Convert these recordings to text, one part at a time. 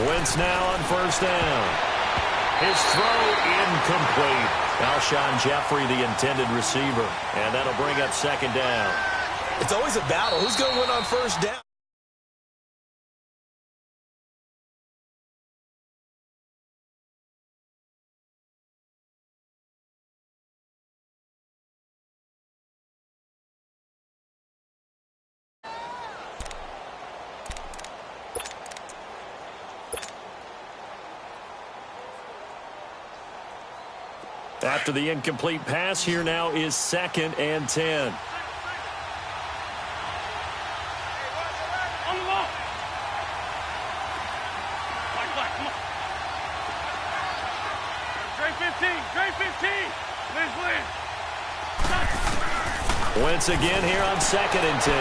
Wentz now on first down. His throw incomplete. Alshon Jeffrey, the intended receiver. And that'll bring up second down. It's always a battle. Who's going to win on first down? After the incomplete pass, here now is 2nd and 10. Wentz again here on 2nd and 10.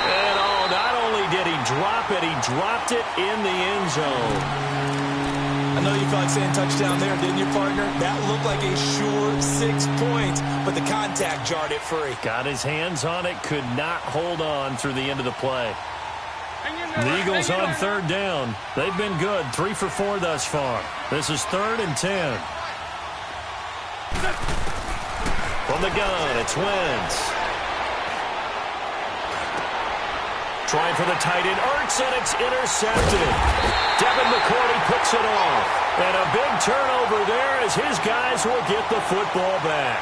And not only did he drop it, he dropped it in the end zone. I know you felt like saying touchdown there, didn't you, partner? That looked like a sure 6 points, but the contact jarred it free. Got his hands on it, could not hold on through the end of the play. The Eagles on 3rd down. They've been good, 3 for 4 thus far. This is 3rd and 10. From the gun, it's Wentz. Trying for the tight end, Ertz, and it's intercepted. Devin McCourty picks it off. And a big turnover there as his guys will get the football back.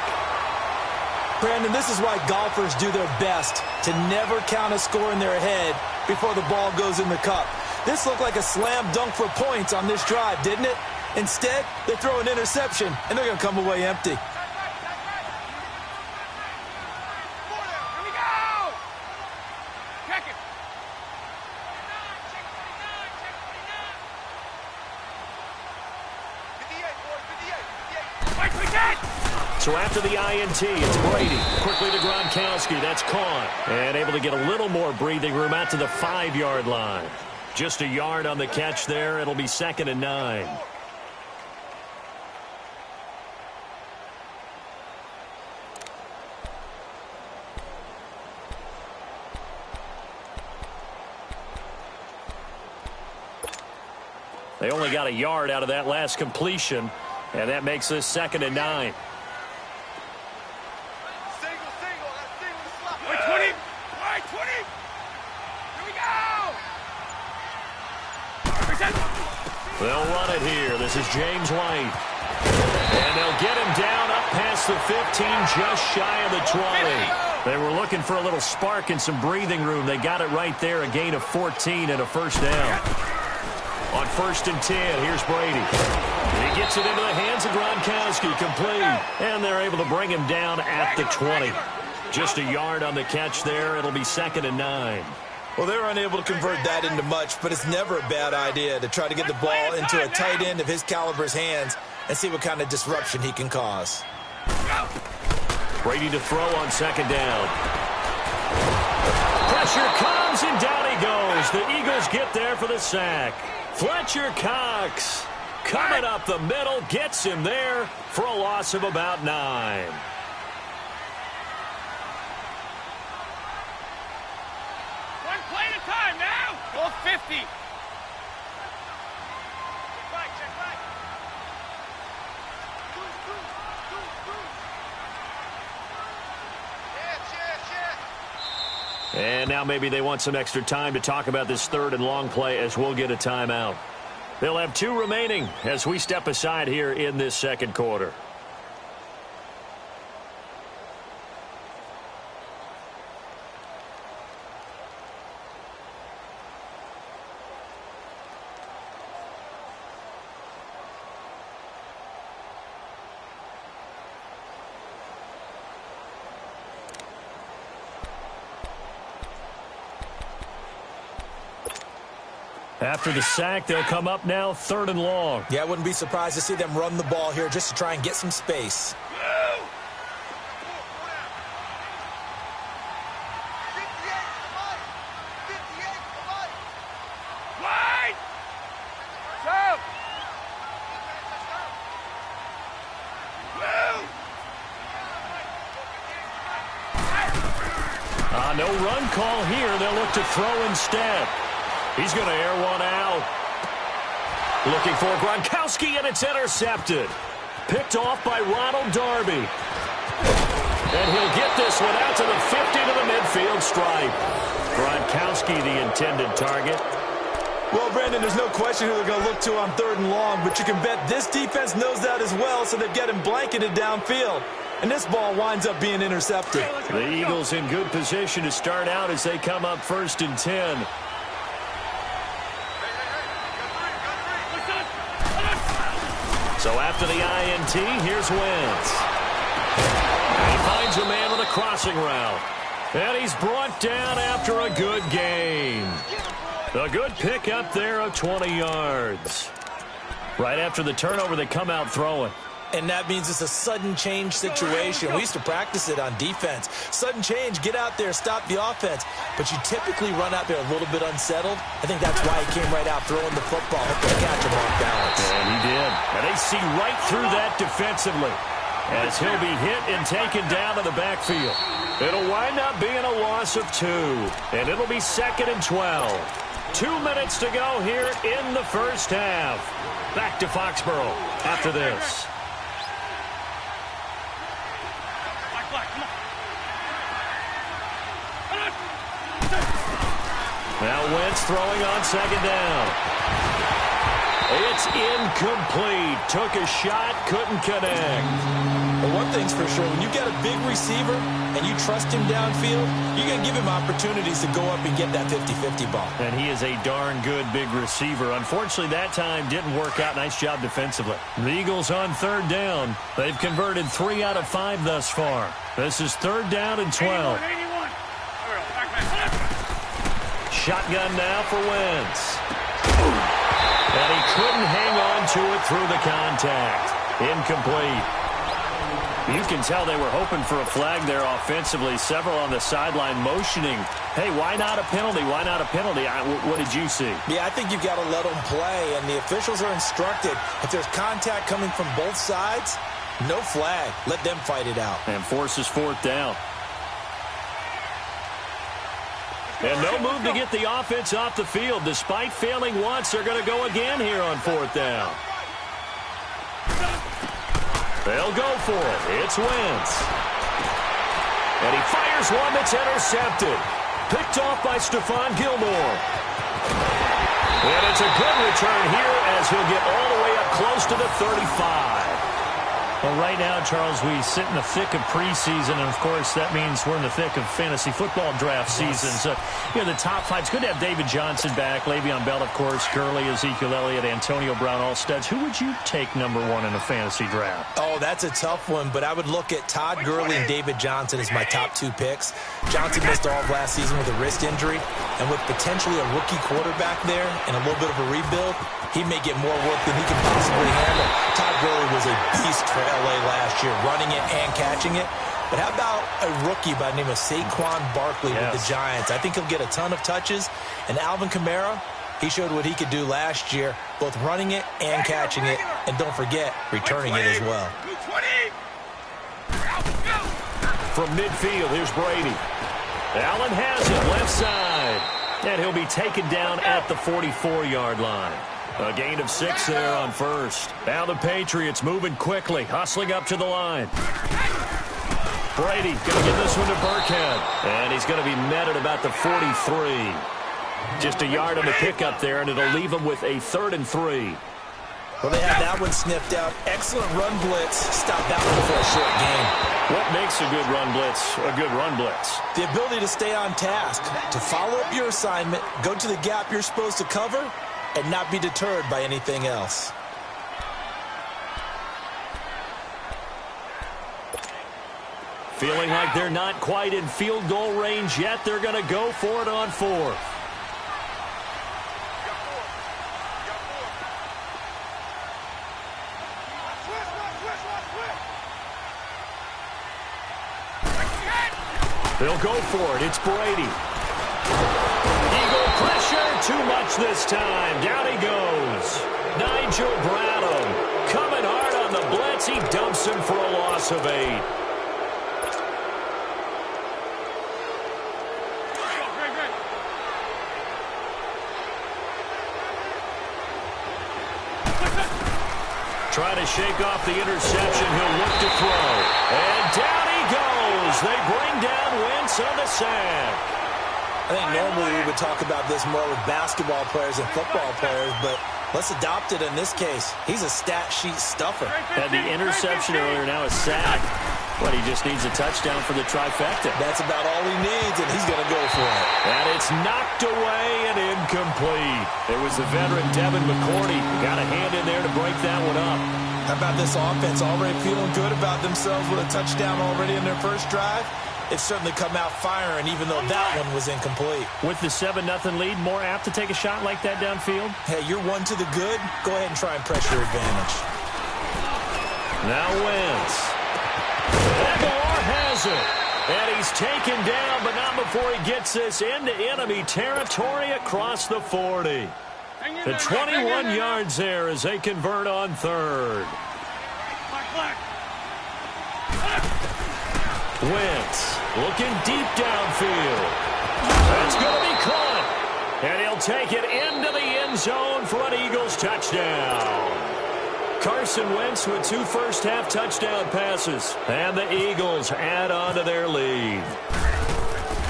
Brandon, this is why golfers do their best to never count a score in their head before the ball goes in the cup. This looked like a slam dunk for points on this drive, didn't it? Instead, they throw an interception, and they're going to come away empty. So after the INT, it's Brady. Quickly to Gronkowski. That's caught. And able to get a little more breathing room out to the 5-yard line. Just a yard on the catch there. It'll be 2nd and 9. They only got a yard out of that last completion. And that makes this 2nd and 9. They'll run it here. This is James White. And they'll get him down up past the 15, just shy of the 20. They were looking for a little spark and some breathing room. They got it right there, a gain of 14 and a first down. On 1st and 10, here's Brady. He gets it into the hands of Gronkowski, complete. And they're able to bring him down at the 20. Just a yard on the catch there. It'll be 2nd and 9. Well, they were unable to convert that into much, but it's never a bad idea to try to get the ball into a tight end of his caliber's hands and see what kind of disruption he can cause. Brady to throw on 2nd down. Pressure comes, and down he goes. The Eagles get there for the sack. Fletcher Cox coming up the middle, gets him there for a loss of about 9. One play at a time now. Go 50. Check right. And now maybe they want some extra time to talk about this 3rd and long play as we'll get a timeout. They'll have 2 remaining as we step aside here in this 2nd quarter. After the sack, they'll come up now 3rd and long. Yeah, I wouldn't be surprised to see them run the ball here just to try and get some space. No run call here. They'll look to throw instead. He's going to air one out. Looking for Gronkowski, and it's intercepted. Picked off by Ronald Darby. And he'll get this one out to the 50 to the midfield stripe. Gronkowski, the intended target. Well, Brandon, there's no question who they're going to look to on 3rd and long, but you can bet this defense knows that as well, so they've got him blanketed downfield. And this ball winds up being intercepted. The Eagles in good position to start out as they come up 1st and 10. So after the INT, here's Wentz. And he finds a man with a crossing route. And he's brought down after a good gain. A good pick up there of 20 yards. Right after the turnover, they come out throwing. And that means it's a sudden change situation. We used to practice it on defense. Sudden change, get out there, stop the offense. But you typically run out there a little bit unsettled. I think that's why he came right out throwing the football. Hope to catch him off balance. And he did. And they see right through that defensively as he'll be hit and taken down to the backfield. It'll wind up being a loss of 2. And it'll be 2nd and 12. 2 minutes to go here in the first half. Back to Foxborough after this. Now Wentz throwing on 2nd down. It's incomplete. Took a shot, couldn't connect. But one thing's for sure, when you've got a big receiver and you trust him downfield, you're going to give him opportunities to go up and get that 50-50 ball. And he is a darn good big receiver. Unfortunately, that time didn't work out. Nice job defensively. The Eagles on 3rd down. They've converted 3 out of 5 thus far. This is 3rd down and 12. 81. Shotgun now for Wentz. And he couldn't hang on to it through the contact. Incomplete. You can tell they were hoping for a flag there offensively. Several on the sideline motioning. Hey, why not a penalty? Why not a penalty? What did you see? Yeah, I think you've got to let them play, and the officials are instructed. If there's contact coming from both sides, no flag. Let them fight it out. And forces 4th down. And no move to get the offense off the field. Despite failing once, they're going to go again here on 4th down. They'll go for it. It's Wentz. And he fires one that's intercepted. Picked off by Stephon Gilmore. And it's a good return here as he'll get all the way up close to the 35. Well, right now, Charles, we sit in the thick of preseason, and, of course, that means we're in the thick of fantasy football draft season. So, you know, the top 5, it's good to have David Johnson back, Le'Veon Bell, of course, Gurley, Ezekiel Elliott, Antonio Brown, all studs. Who would you take number 1 in a fantasy draft? Oh, that's a tough one, but I would look at Todd Gurley and David Johnson as my top 2 picks. Johnson missed all of last season with a wrist injury, and with potentially a rookie quarterback there and a little bit of a rebuild, he may get more work than he can possibly handle. Todd Gurley was a beast for L.A. last year, running it and catching it. But how about a rookie by the name of Saquon Barkley with the Giants? I think he'll get a ton of touches. And Alvin Kamara, he showed what he could do last year, both running it and catching it. And don't forget, returning it as well. From midfield, here's Brady. Allen has it left side. And he'll be taken down at the 44-yard line. A gain of 6 there on 1st. Now the Patriots moving quickly, hustling up to the line. Brady going to give this one to Burkhead. And he's going to be met at about the 43. Just a yard on the pickup there, and it'll leave him with a 3rd and 3. Well, they had that one sniffed out. Excellent run blitz. Stop that one for a short gain. What makes a good run blitz a good run blitz? The ability to stay on task, to follow up your assignment, go to the gap you're supposed to cover, and not be deterred by anything else. Feeling like they're not quite in field goal range yet, they're going to go for it on 4th. They'll go for it. It's Brady. Eagle pressure. Too much this time. Down he goes. Nigel Bradham coming hard on the blitz. He dumps him for a loss of 8. try to shake off the interception. He'll look to throw. And down he goes. They bring down Wentz on the sack. I think normally we would talk about this more with basketball players and football players, but let's adopt it in this case. He's a stat sheet stuffer. Had the interception earlier, now a sack. But he just needs a touchdown for the trifecta. That's about all he needs, and he's going to go for it. And it's knocked away and incomplete. It was the veteran Devin McCourty who got a hand in there to break that one up. How about this offense already feeling good about themselves with a touchdown already in their first drive? It's certainly come out firing, even though that one was incomplete. With the 7-0 lead, more apt to take a shot like that downfield? Hey, you're one to the good. Go ahead and try and press your advantage. Now Wentz. Aguilar has it. And he's taken down, but not before he gets this into enemy territory across the 40. The 21 yards there as they convert on third. Wentz looking deep downfield. That's going to be caught. And he'll take it into the end zone for an Eagles touchdown. Carson Wentz with 2 first-half touchdown passes. And the Eagles add on to their lead.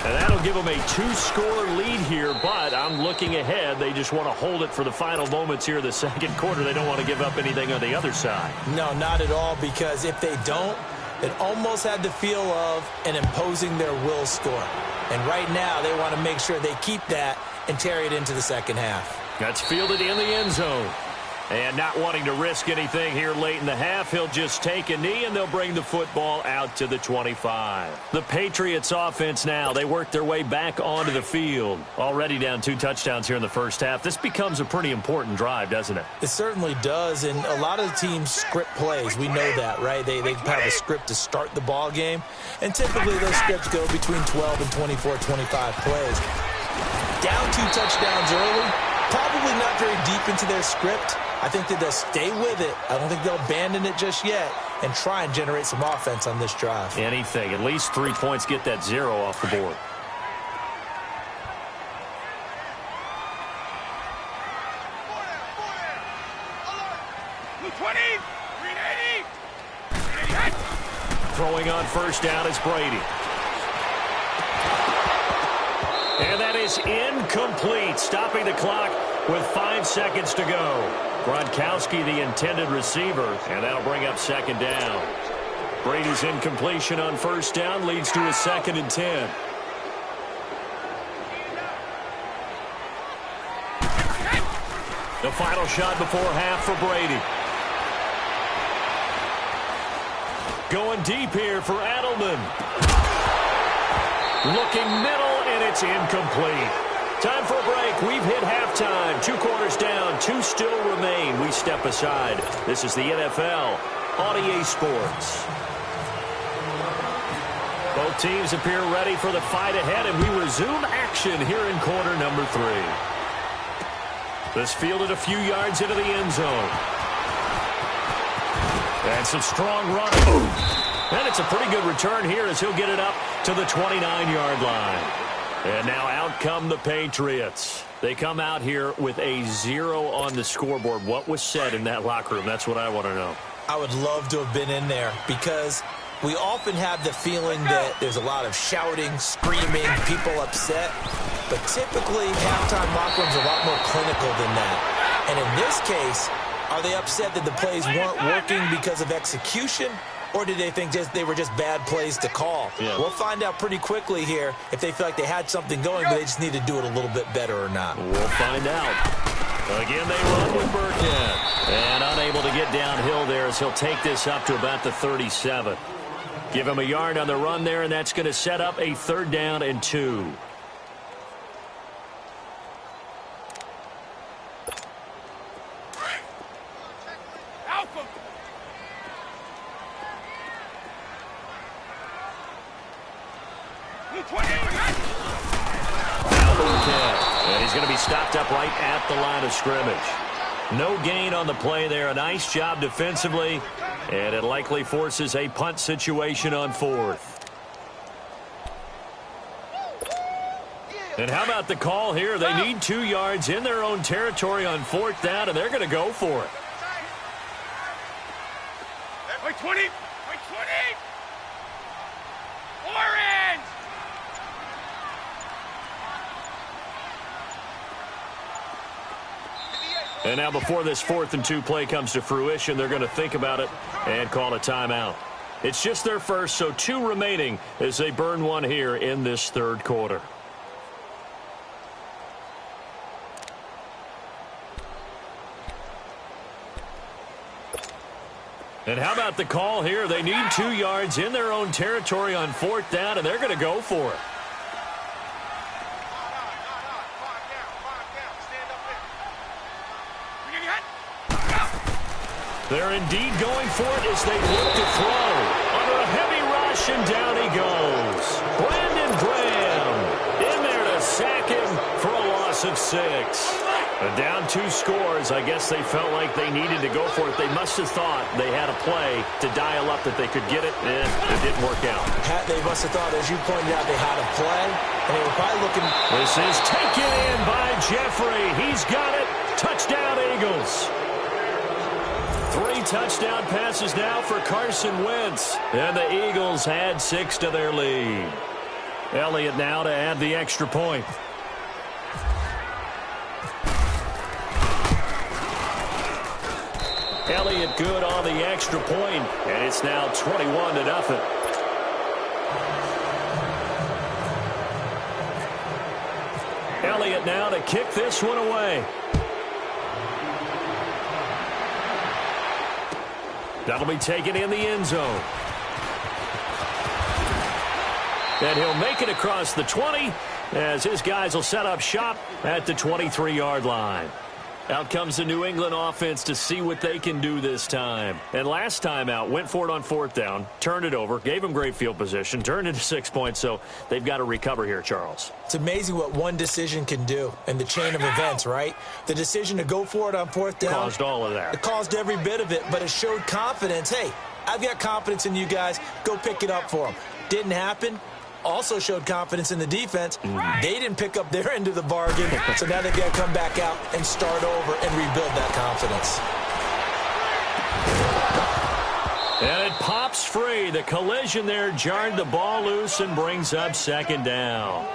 And that'll give them a 2-score lead here, but I'm looking ahead. They just want to hold it for the final moments here of the second quarter. They don't want to give up anything on the other side. No, not at all, because if they don't, it almost had the feel of an imposing their will score. And right now, they want to make sure they keep that and carry it into the second half. That's fielded in the end zone. And not wanting to risk anything here late in the half, he'll just take a knee, and they'll bring the football out to the 25. The Patriots offense now, they work their way back onto the field. Already down 2 touchdowns here in the first half. This becomes a pretty important drive, doesn't it? It certainly does, and a lot of the teams script plays. We know that, right? They have a script to start the ball game, and typically those scripts go between 12 and 24, 25 plays. Down 2 touchdowns early, probably not very deep into their script. I think that they'll stay with it. I don't think they'll abandon it just yet and try and generate some offense on this drive. Anything. At least 3 points, get that 0 off the board. Throwing on first down is Brady. And that is incomplete, stopping the clock with 5 seconds to go. Gronkowski, the intended receiver, and that'll bring up second down. Brady's incompletion on first down leads to a 2nd and 10. The final shot before half for Brady. Going deep here for Edelman. Looking middle, and it's incomplete. Time for a break. We've hit halftime. 2 quarters down. 2 still remain. We step aside. This is the NFL on EA Sports. Both teams appear ready for the fight ahead, and we resume action here in quarter number 3. This fielded a few yards into the end zone. And some strong running. And it's a pretty good return here as he'll get it up to the 29-yard line. And now out come the Patriots. They come out here with a 0 on the scoreboard. What was said in that locker room? That's what I want to know. I would love to have been in there because we often have the feeling that there's a lot of shouting, screaming, people upset. But typically, halftime locker rooms are a lot more clinical than that. And in this case, are they upset that the plays weren't working because of execution? Or did they think they were just bad plays to call? Yeah. We'll find out pretty quickly here if they feel like they had something going, but they just need to do it a little bit better or not. We'll find out. Again, they run with Burkhead. And unable to get downhill there as he'll take this up to about the 37. Give him a yard on the run there, and that's going to set up a 3rd down and 2. And he's going to be stopped up right at the line of scrimmage. No gain on the play there. A nice job defensively. And it likely forces a punt situation on 4th. And how about the call here? They need 2 yards in their own territory on 4th down, and they're going to go for it. Wait, 20. Wait, 20. Orange. And now before this 4th and 2 play comes to fruition, they're going to think about it and call a timeout. It's just their first, so 2 remaining as they burn one here in this 3rd quarter. And how about the call here? They need 2 yards in their own territory on 4th down, and they're going to go for it. They're indeed going for it as they look to throw. Under a heavy rush, and down he goes. Brandon Graham in there to sack him for a loss of 6. Down 2 scores. I guess they felt like they needed to go for it. They must have thought they had a play to dial up that they could get it, and it didn't work out. They must have thought, as you pointed out, they had a play, and they were probably looking. This is taken in by Jeffrey. He's got it. Touchdown, Eagles. 3 touchdown passes now for Carson Wentz. And the Eagles add 6 to their lead. Elliott now to add the extra point. Elliott good on the extra point, and it's now 21-0. Elliott now to kick this one away. That'll be taken in the end zone. And he'll make it across the 20 as his guys will set up shop at the 23-yard line. Out comes the New England offense to see what they can do this time. And last time out, went for it on 4th down, turned it over, gave them great field position, turned it to 6 points, so they've got to recover here, Charles. It's amazing what one decision can do in the chain of events, right? The decision to go for it on 4th down. Caused all of that. It caused every bit of it, but it showed confidence. Hey, I've got confidence in you guys. Go pick it up for them. Didn't happen. Also showed confidence in the defense. They didn't pick up their end of the bargain, so now they've got to come back out and start over and rebuild that confidence. And it pops free. The collision there jarred the ball loose and brings up 2nd down.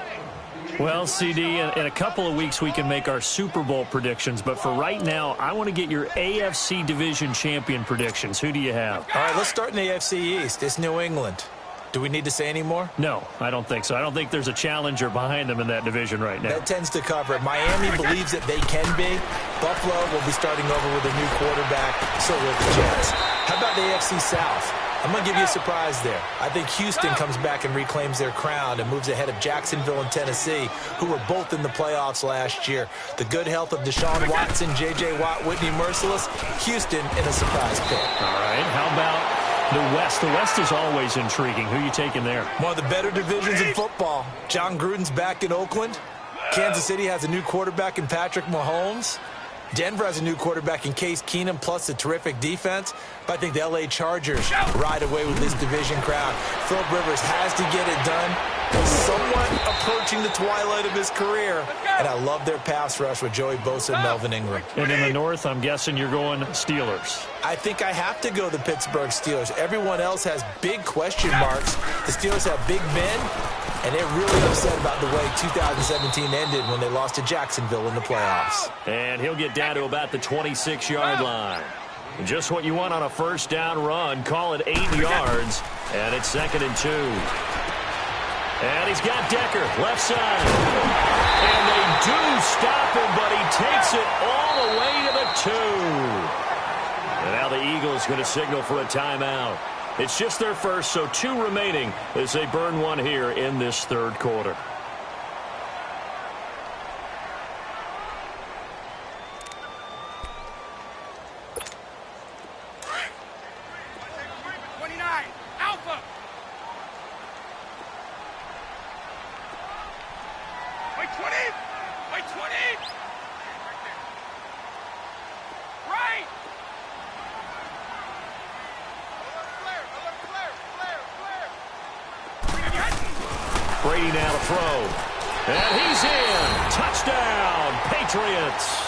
Well, CD, in a couple of weeks we can make our Super Bowl predictions, but for right now, I want to get your AFC Division Champion predictions. Who do you have? All right, let's start in the AFC East. It's New England. Do we need to say any more? No, I don't think so. I don't think there's a challenger behind them in that division right now. That tends to cover it. Miami believes that they can be. Buffalo will be starting over with a new quarterback. So will the Jets. How about the AFC South? I'm going to give you a surprise there. I think Houston comes back and reclaims their crown and moves ahead of Jacksonville and Tennessee, who were both in the playoffs last year. The good health of Deshaun Watson, J.J. Watt, Whitney Merciless, Houston in a surprise pick. All right, how about the West? The West is always intriguing. Who are you taking there? One of the better divisions in football. John Gruden's back in Oakland. Kansas City has a new quarterback in Patrick Mahomes. Denver has a new quarterback in Case Keenum, plus a terrific defense. But I think the L.A. Chargers ride away with this division crown. Philip Rivers has to get it done. He's somewhat approaching the twilight of his career. And I love their pass rush with Joey Bosa and Melvin Ingram. And in the North, I'm guessing you're going Steelers. I think I have to go the Pittsburgh Steelers. Everyone else has big question marks. The Steelers have Big Ben, and they're really upset about the way 2017 ended when they lost to Jacksonville in the playoffs. And he'll get down to about the 26-yard line. Just what you want on a 1st down run. Call it 8 yards, and it's 2nd and 2. And he's got Decker, left side. And they do stop him, but he takes it all the way to the 2. And now the Eagles going to signal for a timeout. It's just their first, so 2 remaining as they burn one here in this 3rd quarter. Brady now to throw. And he's in. Touchdown, Patriots.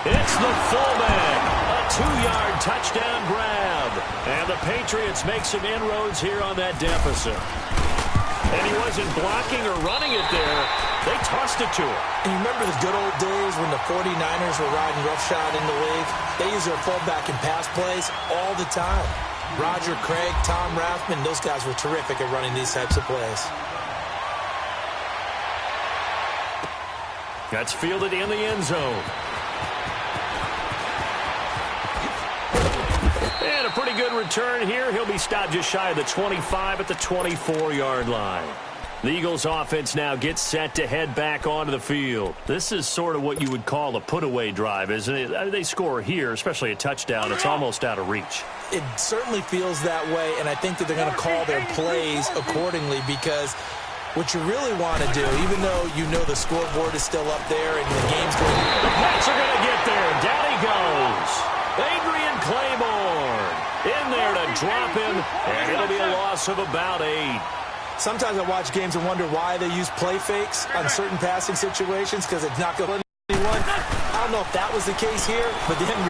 It's the fullback. A 2-yard touchdown grab. And the Patriots make some inroads here on that deficit. And he wasn't blocking or running it there. They tossed it to him. And you remember the good old days when the 49ers were riding roughshod in the league? They use their fullback in pass plays all the time. Roger Craig, Tom Rathman, those guys were terrific at running these types of plays. That's fielded in the end zone. And a pretty good return here. He'll be stopped just shy of the 25 at the 24-yard line. The Eagles offense now gets set to head back onto the field. This is sort of what you would call a put-away drive, isn't it? They score here, especially a touchdown. It's almost out of reach. It certainly feels that way, and I think that they're going to call their plays accordingly because what you really want to do, even though you know the scoreboard is still up there and the game's going on. The Pats are going to get there. Down he goes. Adrian Claiborne in there to drop him, and it'll be a loss of about 8. Sometimes I watch games and wonder why they use play fakes on certain passing situations because it's not going to let anyone. I don't know if that was the case here, but then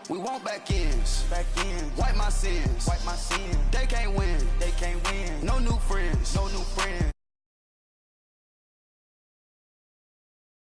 we want back ends. Wipe my sins. They can't win. No new friends.